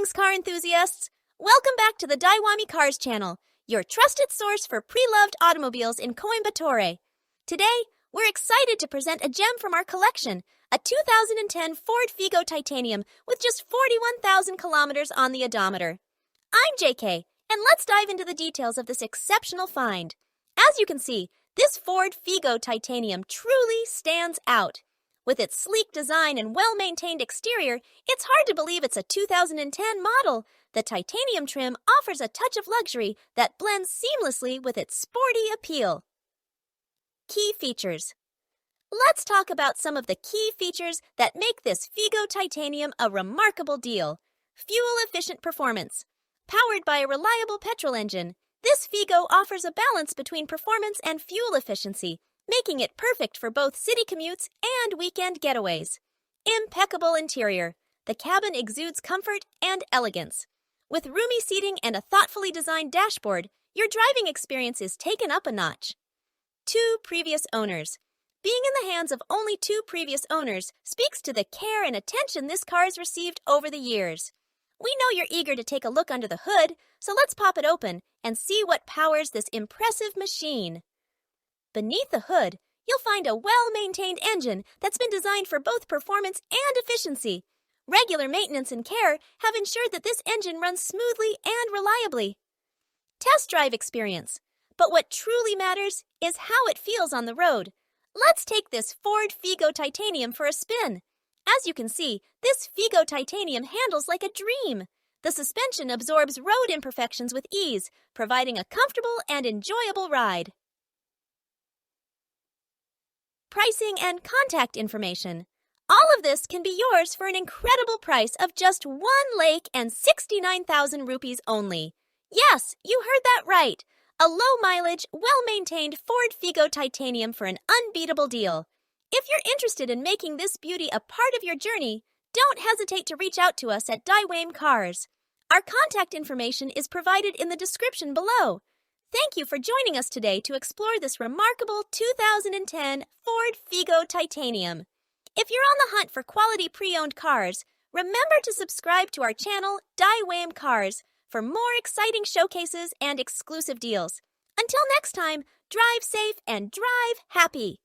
Greetings, car enthusiasts! Welcome back to the Daiwame Cars channel, your trusted source for pre-loved automobiles in Coimbatore. Today, we're excited to present a gem from our collection, a 2010 Ford Figo Titanium with just 41,000 kilometers on the odometer. I'm JK, and let's dive into the details of this exceptional find. As you can see, this Ford Figo Titanium truly stands out. With its sleek design and well-maintained exterior, it's hard to believe it's a 2010 model. The titanium trim offers a touch of luxury that blends seamlessly with its sporty appeal. Key features. Let's talk about some of the key features that make this Figo Titanium a remarkable deal. Fuel-efficient performance. Powered by a reliable petrol engine, this Figo offers a balance between performance and fuel efficiency, making it perfect for both city commutes and weekend getaways. Impeccable interior. The cabin exudes comfort and elegance. With roomy seating and a thoughtfully designed dashboard, your driving experience is taken up a notch. 2 previous owners. Being in the hands of only 2 previous owners speaks to the care and attention this car has received over the years. We know you're eager to take a look under the hood, so let's pop it open and see what powers this impressive machine. Beneath the hood, you'll find a well-maintained engine that's been designed for both performance and efficiency. Regular maintenance and care have ensured that this engine runs smoothly and reliably. Test drive experience. But what truly matters is how it feels on the road. Let's take this Ford Figo Titanium for a spin. As you can see, this Figo Titanium handles like a dream. The suspension absorbs road imperfections with ease, providing a comfortable and enjoyable ride. Pricing and contact information. All of this can be yours for an incredible price of just 1,69,000 rupees only. Yes, you heard that right. A low-mileage, well-maintained Ford Figo Titanium for an unbeatable deal. If you're interested in making this beauty a part of your journey, don't hesitate to reach out to us at Daiwame Cars. Our contact information is provided in the description below. Thank you for joining us today to explore this remarkable 2010 Ford Figo Titanium. If you're on the hunt for quality pre-owned cars, remember to subscribe to our channel, Daiwame Cars, for more exciting showcases and exclusive deals. Until next time, drive safe and drive happy!